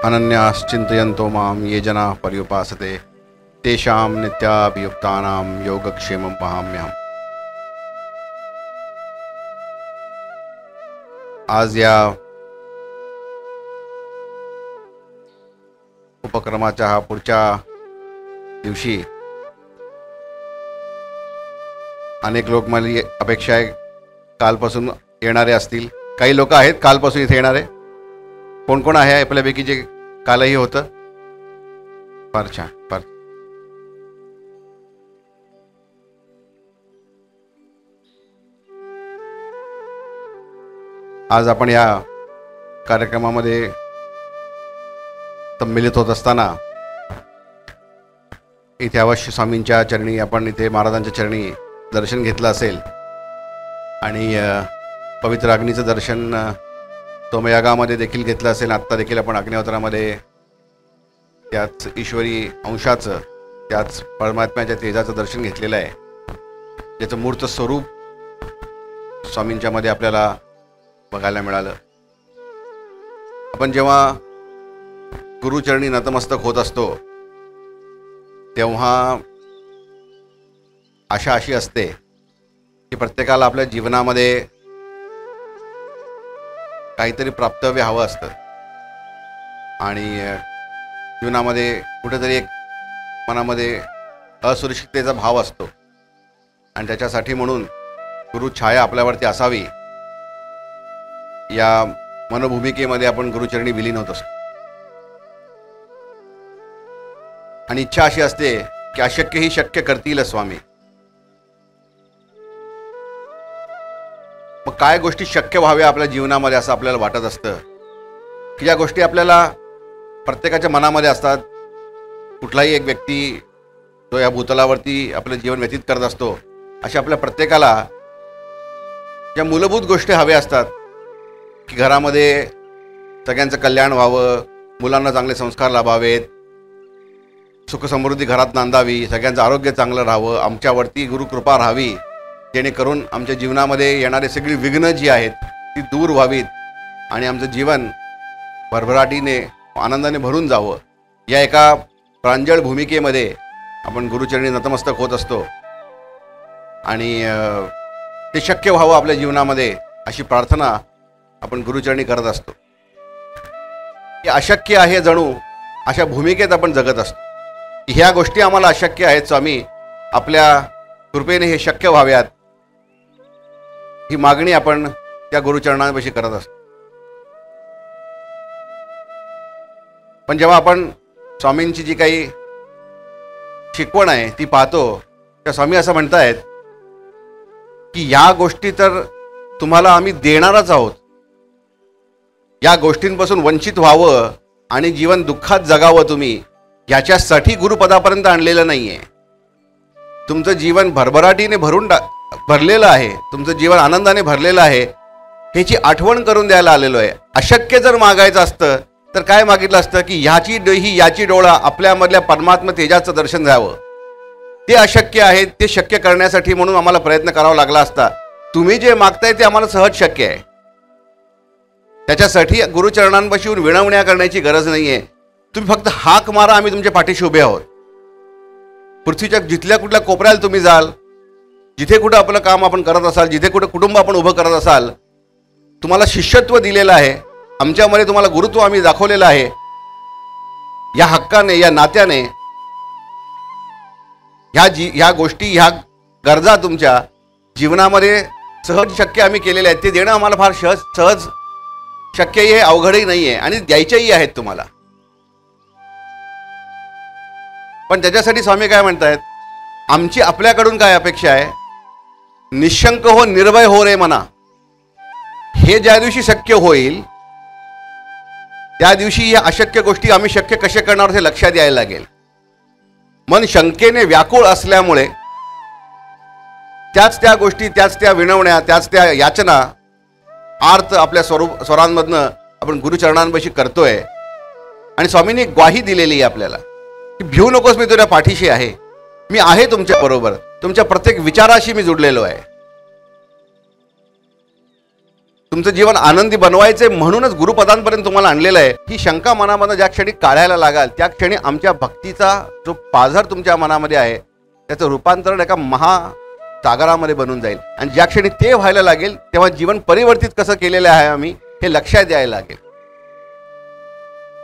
अनन्याश्चिन्तयन्तो मां ये जना पर्युपासते तेषां नित्याभियुक्तानां योगक्षेमं वहाम्यहम्। आज या उपक्रमाच्या हा पुढच्या दिवशी अनेक लोक, मला अपेक्षा आहे कालपासून येणारे असतील. काही लोक आहेत कालपासून इथे येणारे. कोण कोण आहे आपल्यापैकी जे कालही होतं? फार छान, फार. आज आपण या कार्यक्रमामध्ये सम्मिलित होत असताना इथे अवश्य स्वामींच्या चरणी, आपण इथे महाराजांच्या चरणी दर्शन घेतलं असेल आणि पवित्र अग्नीचं दर्शन सोमयागामध्ये देखील घेतलं असेल. आत्ता देखील आपण अग्निहोत्रामध्ये त्याच ईश्वरी अंशाचं, त्याच परमात्म्याच्या तेजाचं दर्शन घेतलेलं आहे, ज्याचं मूर्त स्वरूप स्वामींच्या मध्ये आपल्याला बघायला मिळालं. आपण जेव्हा गुरुचरणी नतमस्तक होत असतो तेव्हा आशा अशी असते की प्रत्येकाला आपल्या जीवनामध्ये काहीतरी प्राप्तव्य हवं असतं आणि जीवनामध्ये कुठेतरी एक मनामध्ये असुरक्षिततेचा भाव असतो आणि त्याच्यासाठी म्हणून गुरुछाया आपल्यावरती असावी या मनोभूमिकेमध्ये आपण गुरुचरणी विलीन होत असतो. आणि इच्छा अशी असते की अशक्य ही शक्य करतील स्वामी. मग काय गोष्टी शक्य व्हाव्या आपल्या जीवनामध्ये असं आपल्याला वाटत असतं की ज्या गोष्टी आपल्याला प्रत्येकाच्या मनामध्ये असतात. कुठलाही एक व्यक्ती जो या भूतलावरती आपलं जीवन व्यतीत करत असतो, अशा आपल्या प्रत्येकाला ज्या मूलभूत गोष्टी हव्या असतात की घरामध्ये सगळ्यांचं कल्याण व्हावं, मुलांना चांगले संस्कार लाभावेत, सुखसमृद्धी घरात नांदावी, सगळ्यांचं आरोग्य चांगलं राहावं, आमच्यावरती गुरुकृपा राहावी, जेणेकरून आमच्या जीवनामध्ये येणारे सगळी विघ्न जी आहेत ती दूर व्हावीत आणि आमचं जीवन भरभराटीने आनंदाने भरून जावं. या एका प्रांजळ भूमिकेमध्ये आपण गुरुचरणी नतमस्तक होत असतो आणि ते शक्य व्हावं आपल्या जीवनामध्ये अशी प्रार्थना आपण गुरुचरणी करत असतो. हे अशक्य आहे जणू अशा भूमिकेत आपण जगत असतो. ह्या गोष्टी आम्हाला अशक्य आहेत स्वामी, आपल्या कृपेने हे शक्य व्हाव्यात, ही मागणी आपण त्या गुरुचरणांपाशी करत असतो. पण जेव्हा आपण स्वामींची जी काही शिकवण आहे ती पाहतो, त्या स्वामी असं म्हणतायत की या गोष्टी तर तुम्हाला आम्ही देणारच आहोत. या गोष्टींपासून वंचित व्हावं आणि जीवन दुःखात जगावं तुम्ही, याच्यासाठी गुरुपदापर्यंत आणलेलं नाही आहे. तुमचं जीवन भरभराटीने भरलेलं आहे, तुमचं जीवन आनंदाने भरलेलं आहे, ह्याची आठवण करून द्यायला आलेलो आहे. अशक्य जर मागायचं असतं तर काय मागितलं असतं की ह्याची डोही याची डोळा आपल्यामधल्या परमात्मा तेजाचं दर्शन द्यावं. ते अशक्य आहे, ते शक्य करण्यासाठी म्हणून आम्हाला प्रयत्न करावा लागला असता. तुम्ही जे मागताय ते आम्हाला सहज शक्य आहे. त्याच्यासाठी गुरुचरणांपाशी येऊन विनवण्या करण्याची गरज नाही आहे. तुम्ही फक्त हाक मारा, आम्ही तुमच्या पाठीशी उभे आहोत. पृथ्वीच्या जिथल्या कुठल्या कोपऱ्याला तुम्ही जाल, जिथे कुठं आपलं काम आपण करत असाल, जिथे कुठं कुटुंब आपण उभं करत असाल, तुम्हाला शिष्यत्व दिलेलं आहे, आमच्यामध्ये तुम्हाला गुरुत्व आम्ही दाखवलेलं आहे. या हक्काने, या नात्याने ह्या गोष्टी, ह्या गरजा तुमच्या जीवनामध्ये सहज शक्य आम्ही केलेल्या आहेत. ते देणं आम्हाला फार सहज शक्यही आहे, अवघडही नाही आहे आणि द्यायच्याही आहेत तुम्हाला. पण त्याच्यासाठी स्वामी काय म्हणतायत, आमची आपल्याकडून काय अपेक्षा आहे? निशंक हो, निर्भय हो रे मना. हे ज्या दिवशी शक्य होईल त्या दिवशी या अशक्य गोष्टी आम्ही शक्य कसे करणार हे लक्षात यायला लागेल. मन शंकेने व्याकुळ असल्यामुळे त्याच त्या गोष्टी, त्याच त्या विनवण्या, त्याच त्या याचना आर्त आपल्या स्वरांमधनं आपण गुरुचरणांपाशी करतोय. आणि स्वामींनी ग्वाही दिलेली आहे आपल्याला की भिवू नकोस, मी तुझ्या पाठीशी आहे, मी आहे तुमच्या बरोबर, तुमच्या प्रत्येक विचाराशी मी जुडलेलो आहे. तुमचं जीवन आनंदी बनवायचे म्हणूनच गुरुपदांपर्यंत तुम्हाला आणलेलं आहे. ही शंका मनामध्ये ज्या क्षणी काढायला लागाल त्या क्षणी आमच्या भक्तीचा जो पाझर तुमच्या मनामध्ये आहे त्याचं रूपांतरण एका महासागरामध्ये बनून जाईल. आणि ज्या क्षणी ते व्हायला लागेल तेव्हा जीवन परिवर्तित कसं केलेलं आहे आम्ही हे लक्षात यायला लागेल.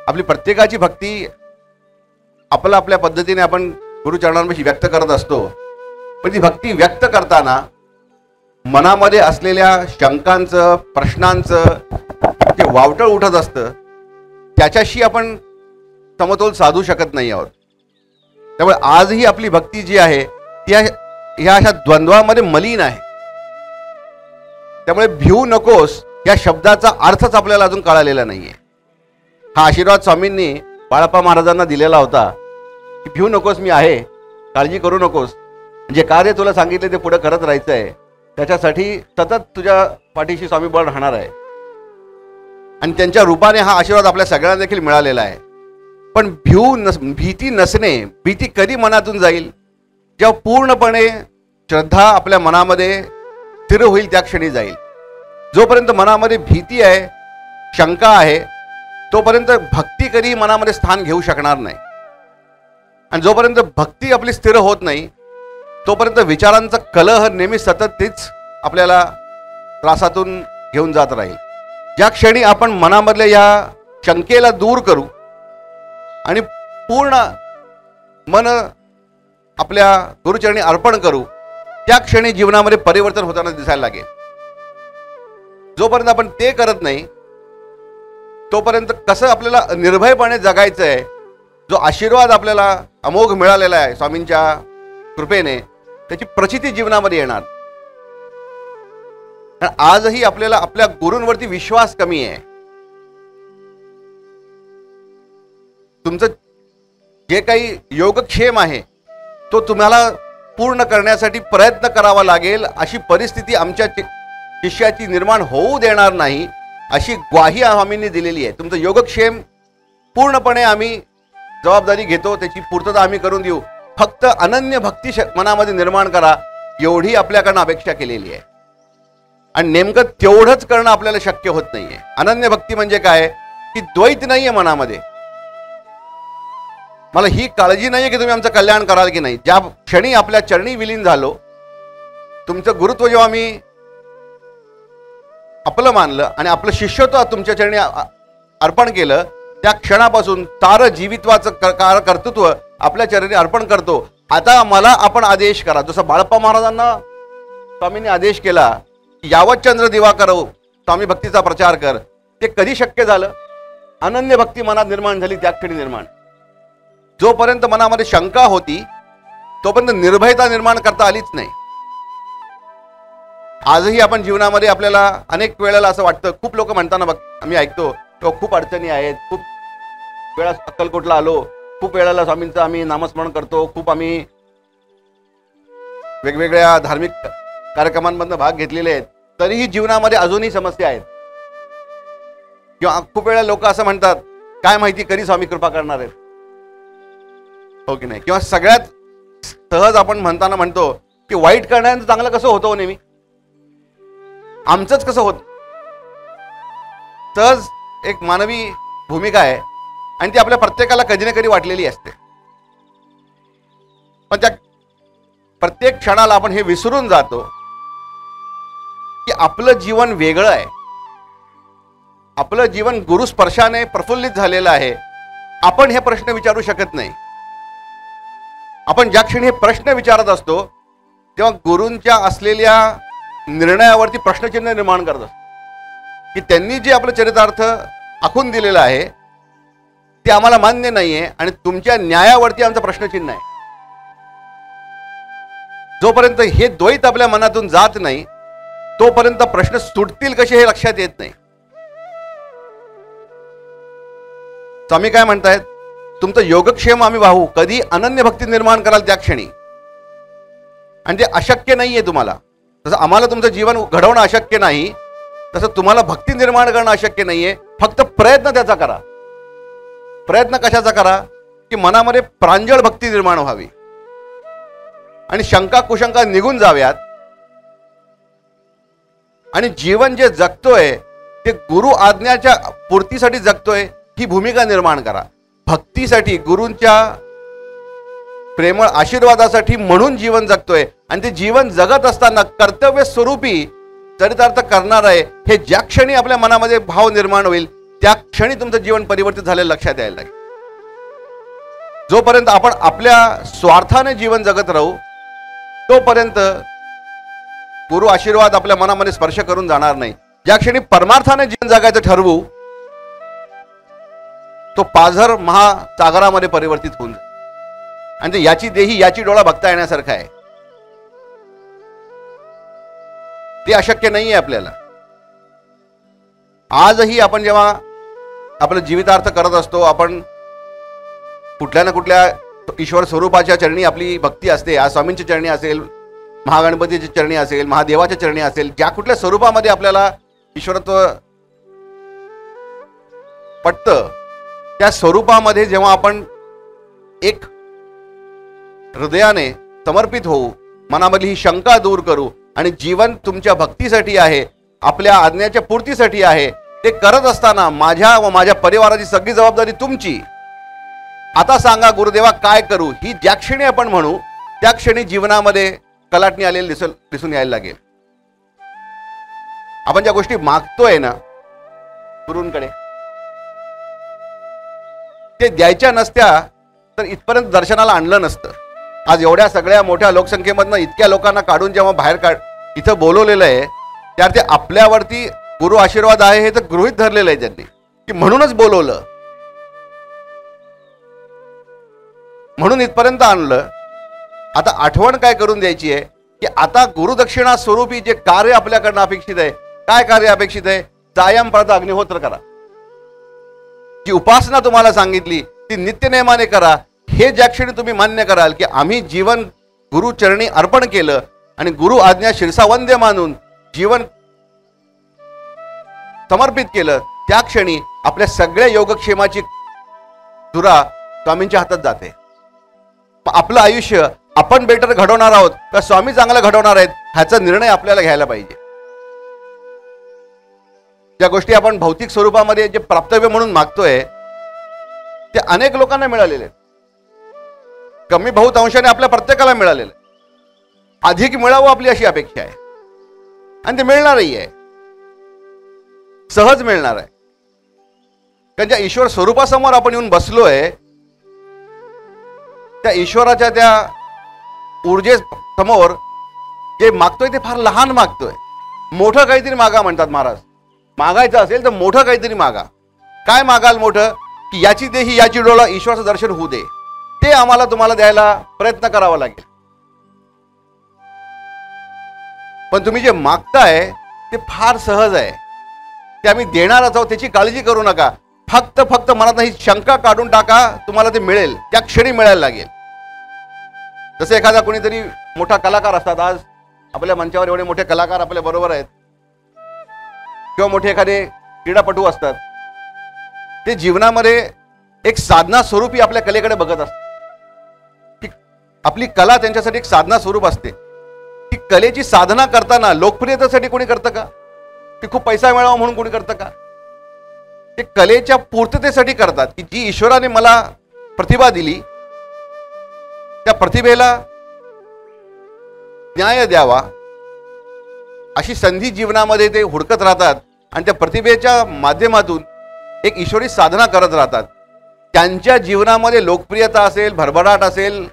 आपली प्रत्येकाची भक्ती आपल्या पद्धतीने आपण गुरुचरणांपाशी व्यक्त करत असतो. पण ती भक्ती व्यक्त करताना मनामध्ये असलेल्या शंकांचं प्रश्नांचं जे वावटळ उठत असतं त्याच्याशी आपण समतोल साधू शकत नाही आहोत. त्यामुळे आजही आपली भक्ती जी आहे ती ह्या अशा द्वंद्वामध्ये मलिन आहे. त्यामुळे भिवू नकोस या शब्दाचा अर्थच आपल्याला अजून कळालेला नाहीये. हा आशीर्वाद स्वामींनी बाळप्पा महाराजांना दिलेला होता की भिवू नकोस, मी आहे, काळजी करू नकोस, जे कार्य तुला सांगितले ते पुढे करत राहायचं आहे, त्याच्यासाठी सतत तुझ्या पाठीशी स्वामी बळ राहणार आहे. आणि त्यांच्या रूपाने हा आशीर्वाद आपल्या सगळ्यांना देखील मिळालेला आहे. पण भीती नसणे, भीती कधी मनातून जाईल जेव्हा पूर्णपणे श्रद्धा आपल्या मनामध्ये स्थिर होईल त्या क्षणी जाईल. जोपर्यंत मनामध्ये भीती आहे, शंका आहे, तोपर्यंत भक्ती कधी मनामध्ये स्थान घेऊ शकणार नाही. आणि जोपर्यंत भक्ती आपली स्थिर होत नाही तोपर्यंत विचारांचा कलह नेहमी सतत तीच आपल्याला त्रासातून घेऊन जात राहील. ज्या क्षणी आपण मनामधल्या या शंकेला दूर करू आणि पूर्ण मन आपल्या गुरुचरणी अर्पण करू त्या क्षणी जीवनामध्ये परिवर्तन होताना दिसायला लागेल. जोपर्यंत आपण ते करत नाही तोपर्यंत कसं आपल्याला निर्भयपणे जगायचं आहे, जो आशीर्वाद आपल्याला अमोघ मिळालेला आहे स्वामींच्या कृपेने, त्याची प्रचिती जीवनामध्ये येणार. आजही आपल्याला आपल्या गुरूंवरती विश्वास कमी आहे. तुमचं जे काही योगक्षेम आहे तो तुम्हाला पूर्ण करण्यासाठी प्रयत्न करावा लागेल अशी परिस्थिती आमच्या शिष्याची निर्माण होऊ देणार नाही अशी ग्वाही स्वामींनी दिलेली आहे. तुमचं योगक्षेम पूर्णपणे आम्ही जबाबदारी घेतो, त्याची पूर्तता आम्ही करून देऊ. फक्त अनन्य भक्ती मनामध्ये निर्माण करा एवढी आपल्याकडनं अपेक्षा केलेली आहे. आणि नेमकं तेवढंच करणं आपल्याला शक्य होत नाहीये. अनन्य भक्ती म्हणजे काय की द्वैत नाहीये मनामध्ये. मला ही काळजी नाहीये की तुम्ही आमचं कल्याण कराल की नाही. ज्या क्षणी आपल्या चरणी विलीन झालो, तुमचं गुरुत्व जेव्हा मी आपलं मानलं आणि आपलं शिष्यत्व तुमच्या चरणी अर्पण केलं, त्या क्षणापासून सारं जीवित्वाचं कर्तृत्व आपल्या चरणी अर्पण करतो. आता मला आपण आदेश करा. जसं बाळप्पा महाराजांना स्वामींनी आदेश केला यावत चंद्र दिवा करो, स्वामी भक्तीचा प्रचार कर. ते कधी शक्य झालं? अनन्य भक्ती मनात निर्माण झाली त्या क्षणी निर्माण. जोपर्यंत मनामध्ये शंका होती तोपर्यंत निर्भयता निर्माण करता आलीच नाही. आजही आपण जीवनामध्ये आपल्याला अनेक वेळेला असं वाटतं, खूप लोक म्हणताना बघ आम्ही ऐकतो किंवा खूप अडचणी आहेत, खूप वेळा अक्कलकोटला आलो, खूप वेळेला स्वामींचं आम्ही नामस्मरण करतो, खूप आम्ही वेगवेगळ्या धार्मिक कार्यक्रमांमधून भाग घेतलेले आहेत, तरीही जीवनामध्ये अजूनही समस्या आहेत. किंवा खूप वेळा लोक असं म्हणतात काय माहिती कधी स्वामी कृपा करणार आहेत, हो की नाही. किंवा सगळ्यात सहज आपण म्हणतो की वाईट करण्याचं चांगलं कसं होतं नेहमी, आमचंच कसं होत. सहज एक मानवी भूमिका आहे आणि ती आपल्या प्रत्येकाला कधी ना कधी वाटलेली असते. पण त्या प्रत्येक क्षणाला आपण हे विसरून जातो की आपलं जीवन वेगळं आहे. आपलं जीवन गुरुस्पर्शाने प्रफुल्लित झालेलं आहे. आपण हे प्रश्न विचारू शकत नाही. आपण ज्या क्षणी हे प्रश्न विचारत असतो तेव्हा गुरूंच्या असलेल्या निर्णयावरती प्रश्नचिन्ह निर्माण करत असतो की त्यांनी जे आपलं चरितार्थ आखून दिलेलं आहे ते आम्हाला मान्य नाहीये आणि तुमच्या न्यायावरती आमचं प्रश्नचिन्ह आहे. जोपर्यंत हे द्वैत आपल्या मनातून जात नाही तोपर्यंत प्रश्न सुटतील कसे हे लक्षात येत नाही. स्वामी काय म्हणतायत, तुमचं योगक्षेम आम्ही वाहू, कधी अनन्य भक्ती निर्माण कराल त्या क्षणी. आणि ते अशक्य नाहीये तुम्हाला. तसं आम्हाला तुमचं जीवन घडवणं अशक्य नाही, तसं तुम्हाला भक्ती निर्माण करणं अशक्य नाहीये. फक्त प्रयत्न त्याचा करा. प्रयत्न कशाचा करा की मनामध्ये प्रांजळ भक्ती निर्माण व्हावी आणि शंका कुशंका निघून जाव्यात. आणि जीवन जे जगतोय ते गुरु आज्ञाच्या पूर्तीसाठी जगतोय ही भूमिका निर्माण करा. भक्तीसाठी, गुरूंच्या प्रेमळ आशीर्वादासाठी म्हणून जीवन जगतोय आणि ते जीवन जगत असताना कर्तव्य स्वरूपी चरितार्थ करणार आहे हे ज्या क्षणी आपल्या मनामध्ये भाव निर्माण होईल त्या क्षणी तुमचं जीवन परिवर्तित झालेलं लक्षात यायला लागेल. जोपर्यंत आपण आपल्या स्वार्थाने जीवन जगत राहू तोपर्यंत गुरु आशीर्वाद आपल्या मनामध्ये स्पर्श करून जाणार नाही. ज्या क्षणी परमार्थाने जीवन जगायचं ठरवू तो पाझर महासागरामध्ये परिवर्तित होऊन जाईल. आणि याची देही याची डोळा बघता येण्यासारखं आहे. ते अशक्य नाहीये आपल्याला. आजही आपण जेव्हा आपलं जीवितार्थ करत असतो आपण कुठल्या ना कुठल्या ईश्वर स्वरूपाच्या चरणी आपली भक्ती असते. आज स्वामींच्या चरणी असेल, महागणपतीच्या चरणी असेल, महादेवाच्या चरणी असेल, ज्या कुठल्या स्वरूपामध्ये आपल्याला ईश्वरत्व पटतं त्या स्वरूपामध्ये जेव्हा आपण एक हृदयाने समर्पित होऊ, मनामधली ही शंका दूर करू आणि जीवन तुमच्या भक्तीसाठी आहे, आपल्या आज्ञेच्या पूर्तीसाठी आहे, ते करत असताना माझ्या व माझ्या परिवाराची सगळी जबाबदारी तुमची, आता सांगा गुरुदेवा काय करू, ही ज्या क्षणी आपण म्हणू त्या क्षणी जीवनामध्ये कलाटणी आलेली दिसून यायला लागेल. आपण ज्या गोष्टी मागतोय ना गुरूंकडे ते द्यायच्या नसत्या तर इथपर्यंत दर्शनाला आणलं नसतं. आज एवढ्या सगळ्या मोठ्या लोकसंख्येमधनं इतक्या लोकांना काढून जेव्हा बाहेर इथं बोलवलेलं आहे त्यात ते आपल्यावरती गुरु आशीर्वाद आहे हे तर गृहीत धरलेलं आहे त्यांनी की म्हणूनच बोलवलं, म्हणून इथपर्यंत आणलं. आता आठवण काय करून द्यायची आहे की आता गुरुदक्षिणा स्वरूपी जे कार्य आपल्याकडनं अपेक्षित आहे, काय कार्य अपेक्षित आहे, सायं प्रत अग्निहोत्र करा. जी उपासना तुम्हाला सांगितली ती नित्यनेमाने करा. हे ज्या क्षणी तुम्ही मान्य कराल की आम्ही जीवन गुरुचरणी अर्पण केलं आणि गुरु आज्ञा शिरसावंद्य मानून जीवन समर्पित केलं त्या क्षणी आपल्या सगळ्या योगक्षेमाची धुरा स्वामींच्या हातात जाते. आपलं आयुष्य आपण बेटर घडवणार आहोत का स्वामी चांगलं घडवणार आहेत ह्याचा निर्णय आपल्याला घ्यायला पाहिजे. ज्या गोष्टी आपण भौतिक स्वरूपामध्ये जे प्राप्तव्य म्हणून मागतोय ते अनेक लोकांना मिळालेले आहेत. कमी बहुत अंशाने आपल्या प्रत्येकाला मिळालेलं, अधिक मिळावं आपली अशी अपेक्षा आहे आणि ते मिळणारही आहे, सहज मिळणार आहे. कारण ज्या ईश्वर स्वरूपासमोर आपण येऊन बसलोय त्या ईश्वराच्या त्या ऊर्जे समोर जे मागतोय ते फार लहान मागतोय. मोठं काहीतरी मागा म्हणतात महाराज. मागायचं असेल तर मोठं काहीतरी मागा. काय मागाल मोठं की याची देही याची डोळा ईश्वराचं दर्शन होऊ दे. ते आम्हाला तुम्हाला द्यायला प्रयत्न करावा लागेल. पण तुम्ही जे मागताय ते फार सहज आहे, ते आम्ही देणारच आहोत, त्याची काळजी करू नका. फक्त मनात ही शंका काढून टाका, तुम्हाला ते मिळेल, त्या क्षणी मिळायला लागेल. जसं एखादा कोणीतरी मोठा कलाकार असतात, आज आपल्या मंचावर एवढे मोठे कलाकार आपल्या बरोबर आहेत, किंवा मोठे एखादे क्रीडापटू असतात, ते जीवनामध्ये एक साधना स्वरूपी आपल्या कलेकडे बघत असतात. आपली कला त्यांच्यासाठी एक साधना स्वरूप असते. ती कलेची साधना करताना लोकप्रियतेसाठी कोणी करतं का, की खूप पैसा मिळावा म्हणून कोणी करतं का, ते कलेच्या पूर्ततेसाठी करतात की जी ईश्वराने मला प्रतिभा दिली त्या प्रतिभेला न्याय द्यावा अशी संधी जीवनामध्ये ते हुडकत राहतात आणि त्या प्रतिभेच्या माध्यमातून एक ईश्वरी साधना करत राहतात. त्यांच्या जीवनामध्ये लोकप्रियता असेल, भरभराट असेल,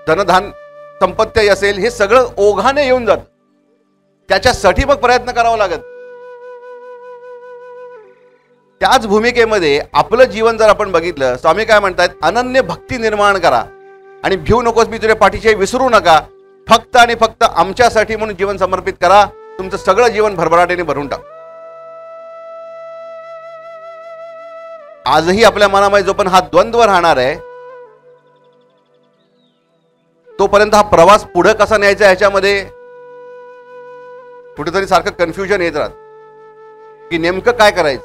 धनधान संपत्ती असेल, हे सगळं ओघाने येऊन जात. त्याच्यासाठी मग प्रयत्न करावा लागत. त्याच भूमिकेमध्ये आपलं जीवन जर आपण बघितलं, स्वामी काय म्हणतात, अनन्य भक्ती निर्माण करा आणि भिऊ नकोस मी तुझ्या पाठीशी, विसरू नका, फक्त आणि फक्त आमच्यासाठी म्हणून जीवन समर्पित करा. तुमचं सगळं जीवन भरभराटीने भरून टाक. आजही आपल्या मनामध्ये जो पण हा द्वंद्व राहणार आहे तोपर्यंत हा प्रवास पुढे कसा न्यायचा ह्याच्यामध्ये कुठेतरी सारखं कन्फ्युजन येत राहत की नेमकं काय करायचं.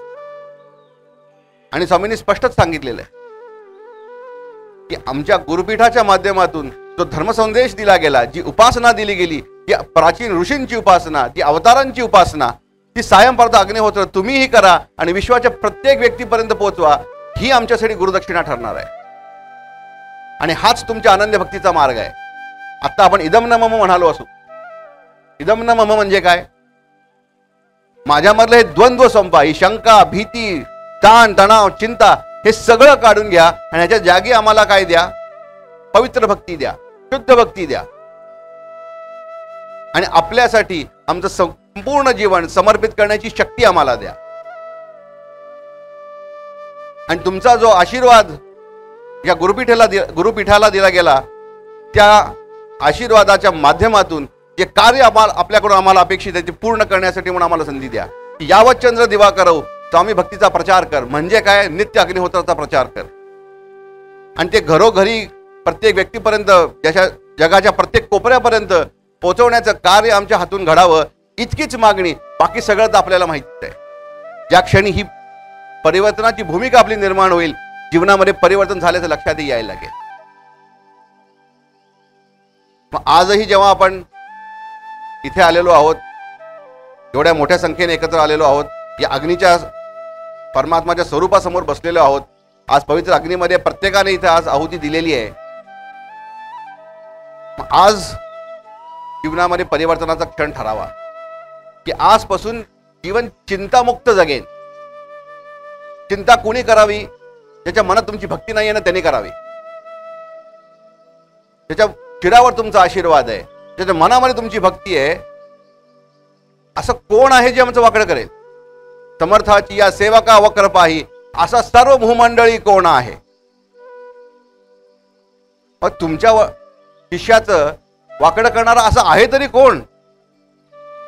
आणि स्वामींनी स्पष्टच सांगितलेलं आहे की आमच्या गुरुपीठाच्या माध्यमातून जो धर्मसंदेश दिला गेला, जी उपासना दिली गेली ती प्राचीन ऋषींची उपासना, ती अवतारांची उपासना, ती सायंपर्यंत अग्निहोत्र तुम्हीही करा आणि विश्वाच्या प्रत्येक व्यक्तीपर्यंत पोहोचवा. ही आमच्यासाठी गुरुदक्षिणा ठरणार आहे आणि हाच तुमच्या अनन्य भक्तीचा मार्ग आहे. आता आपण इदम न मम म्हणालो असू. इदम न मम म्हणजे काय? माझ्यामधलं हे द्वंद्व संपा, ही शंका, भीती, ताण तणाव, चिंता हे सगळं काढून घ्या आणि ह्याच्या जागी आम्हाला काय द्या? पवित्र भक्ती द्या, शुद्ध भक्ती द्या आणि आपल्यासाठी आमचं संपूर्ण जीवन समर्पित करण्याची शक्ती आम्हाला द्या. आणि तुमचा जो आशीर्वाद या गुरुपीठाला दिला गेला, त्या आशीर्वादाच्या माध्यमातून जे कार्य आपल्याकडून आम्हाला अपेक्षित आहे ते पूर्ण करण्यासाठी म्हणून आम्हाला संधी द्या. यावत चंद्र दिवाकरव स्वामी भक्तीचा प्रचार कर. म्हणजे काय? नित्य अग्निहोत्राचा प्रचार कर आणि ते घरोघरी प्रत्येक व्यक्तीपर्यंत, जगाच्या प्रत्येक कोपऱ्यापर्यंत पोहोचवण्याचं कार्य आमच्या हातून घडावं, इतकीच मागणी. बाकी सगळं तर आपल्याला माहितीच आहे. ज्या क्षणी ही परिवर्तनाची भूमिका आपली निर्माण होईल, जीवनामध्ये परिवर्तन झाल्याचं लक्षातही यायला लागेल. मग आजही जेव्हा आपण इथे आलेलो आहोत, एवढ्या मोठ्या संख्येने एकत्र आलेलो आहोत, या अग्नीच्या परमात्माच्या स्वरूपासमोर बसलेलो आहोत. आज पवित्र अग्नीमध्ये प्रत्येकाने इथे आज आहुती दिलेली आहे. आज जीवनामध्ये परिवर्तनाचा क्षण ठरावा की आजपासून जीवन चिंतामुक्त जगेन. चिंता कोणी करावी? ज्याच्या मनात तुमची भक्ती नाही आहे ना, त्याने करावी. त्याच्या शिरावर तुमचा आशीर्वाद आहे, ज्याच्या मनामध्ये तुमची भक्ती आहे, असं कोण आहे जे आमचं वाकडं करेल? समर्थाची या सेवका वक्र पाही, असा सर्व भूमंडळी कोण आहे? मग तुमच्या शिष्याचं वाकडं करणारा असं आहे तरी कोण?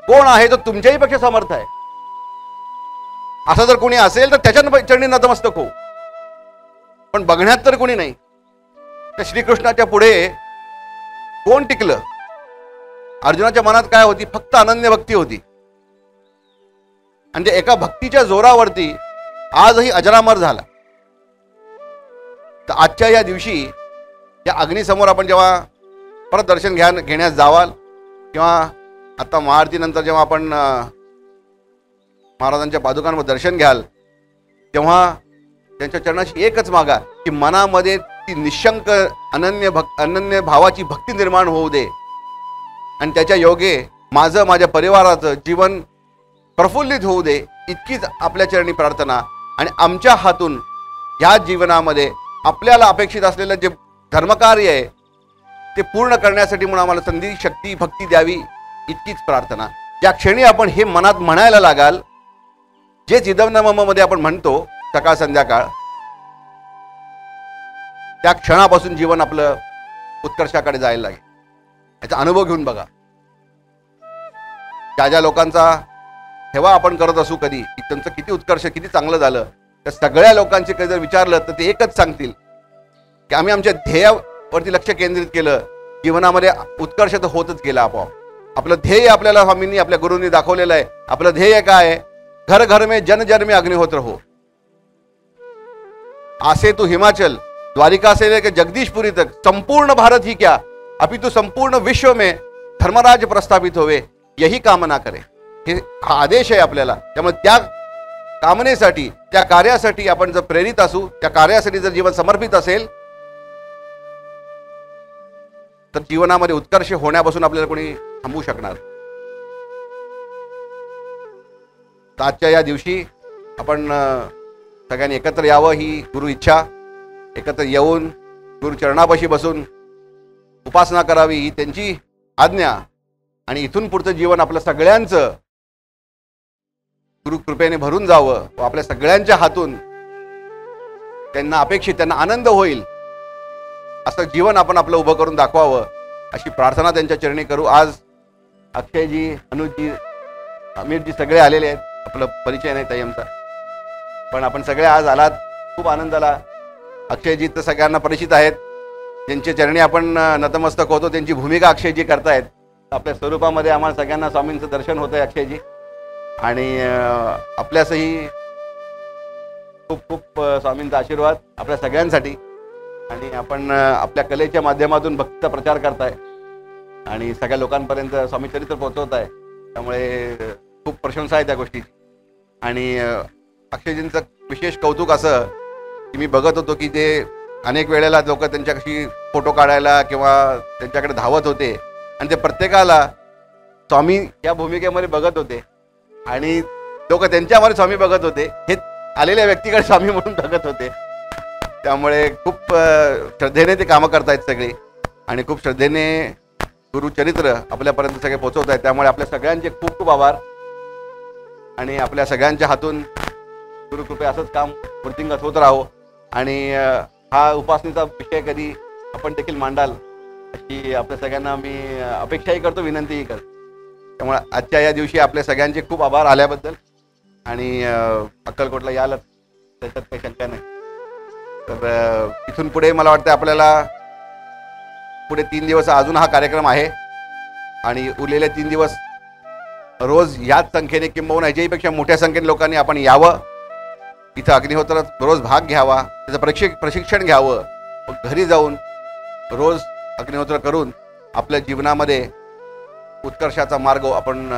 कोण आहे तो तुमच्याही पेक्षा समर्थ आहे? असं जर कोणी असेल तर त्याच्या चरणी नतमस्तक हो. पण बघण्यात तर कोणी नाही. त्या श्रीकृष्णाच्या पुढे कोण टिकलं? अर्जुनाच्या मनात काय होती? फक्त अनन्य भक्ती होती. आणि एका भक्तीच्या जोरावरती आजही अजरामर झाला. तर आजच्या या दिवशी या अग्नीसमोर आपण जेव्हा परत दर्शन घेण्यास जावाल किंवा आता महाआरतीनंतर जेव्हा आपण महाराजांच्या पादुकांवर दर्शन घ्याल, तेव्हा त्यांच्या चरणाशी एकच मागा की मनामध्ये ती निशंक अनन्य भावाची भक्ती निर्माण होऊ दे आणि त्याच्या योगे माझ्या परिवाराचं जीवन प्रफुल्लित होऊ दे. इतकीच आपल्या चरणी प्रार्थना. आणि आमच्या हातून ह्या जीवनामध्ये आपल्याला अपेक्षित असलेलं जे धर्मकार्य आहे ते पूर्ण करण्यासाठी म्हणून आम्हाला संधी, शक्ती, भक्ती द्यावी, इतकीच प्रार्थना. ज्या क्षणी आपण हे मनात म्हणायला लागाल, जे इदम न मम मध्ये आपण म्हणतो सकाळ संध्याकाळ, त्या क्षणापासून जीवन आपलं उत्कर्षाकडे जायला लागेल. याचा अनुभव घेऊन बघा. ज्या लोकांचा हेवा आपण करत असू कधी की त्यांचं किती उत्कर्ष, किती चांगलं झालं, त्या सगळ्या लोकांचे कधी जर विचारलं तर ते एकच सांगतील की आम्ही आमच्या ध्येयावरती लक्ष केंद्रित केलं, जीवनामध्ये उत्कर्ष तर होतच गेला आपोआप. आपलं ध्येय आपल्याला स्वामींनी, आपल्या गुरूंनी दाखवलेलं आहे. आपलं ध्येय काय आहे? घर घर में जन जन में अग्निहोत्र हो. आसे तू हिमाचल, द्वारिका से लेकर जगदीशपुरी तक, संपूर्ण भारत ही क्या अपितु संपूर्ण विश्व में धर्मराज प्रस्थापित होवे, यही कामना करे. हा आदेश आहे आपल्याला. त्यामुळे त्या कामनेसाठी, त्या कार्यासाठी आपण जर प्रेरित असू, त्या कार्यासाठी जर जीवन समर्पित असेल, तर जीवनामध्ये उत्कर्ष होण्यापासून आपल्याला कोणी थांबवू शकणार. तर आजच्या या दिवशी आपण सगळ्यांनी एकत्र यावं, ही गुरु इच्छा. एकत्र येऊन गुरु चरणापाशी बसून उपासना करावी, ही त्यांची आज्ञा. आणि इथून पुढचं जीवन आपलं सगळ्यांचं गुरु कृपेने भरून जावं व आपल्या सगळ्यांच्या हातून त्यांना अपेक्षित, त्यांना आनंद होईल असं जीवन आपण आपलं उभं करून दाखवावं, अशी प्रार्थना त्यांच्या चरणी करू. आज अक्षयजी, अनुजजी, अमीरजी सगळे आलेले आहेत. आपलं परिचय नाही ताई आमचा, पण आपण सगळे आज आलात, खूप आनंद झाला. अक्षयजी तर सगळ्यांना परिचित आहेत, ज्यांच्या चरणी आपण नतमस्तक होतो, त्यांची भूमिका अक्षयजी करतायत. आपल्या स्वरूपामध्ये आम्हाला सगळ्यांना स्वामींचं दर्शन होतंय अक्षयजी. आणि आपल्यासही खूप खूप स्वामींचा आशीर्वाद आपल्या सगळ्यांसाठी. आणि आपण आपल्या कलेच्या माध्यमातून भक्तीचा प्रचार करताय. आणि सगळ्या लोकांपर्यंत स्वामी चरित्र पोहोचवत आहे. त्यामुळे खूप प्रशंसा आहे त्या गोष्टीची. आणि अक्षयजींचं विशेष कौतुक असं की मी बघत होतो की ते अनेक वेळेला लोक त्यांच्याशी फोटो काढायला किंवा त्यांच्याकडे धावत होते आणि ते प्रत्येकाला स्वामी या भूमिकेमध्ये बघत होते आणि लोक त्यांच्यामध्ये स्वामी बघत होते. हे आलेल्या व्यक्तीकडे स्वामी म्हणून बघत होते. त्यामुळे खूप श्रद्धेने ते कामं करतायत सगळे आणि खूप श्रद्धेने गुरुचरित्र आपल्यापर्यंत सगळे पोहोचवत आहेत. त्यामुळे आपल्या सगळ्यांचे खूप खूप आभार आणि आपल्या सगळ्यांच्या हातून गुरुकृपे असंच काम वृद्धिंगत होत राहो. आणि हा उपासनेचा विषय कधी आपण देखील मांडाल अशी आपल्या सगळ्यांना मी अपेक्षाही करतो, विनंतीही करतो. त्यामुळे आजच्या या दिवशी आपल्या सगळ्यांचे खूप आभार आल्याबद्दल. आणि अक्कलकोटला याल त्याच्यात काही शंका नाही. तर इथून पुढे मला वाटतं आपल्याला पुढे 3 दिवस अजून हा कार्यक्रम आहे आणि उरलेले 3 दिवस रोज याच संख्येने किंबहुना याच्याहीपेक्षा मोठ्या संख्येने लोकांनी आपण यावं, इथं अग्निहोत्रात रोज भाग घ्यावा, त्याचं प्रशिक्षण घ्यावं, मग घरी जाऊन रोज अग्निहोत्र करून आपल्या जीवनामध्ये उत्कर्षाचा मार्ग आपण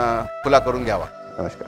खुला करून घ्यावा. नमस्कार.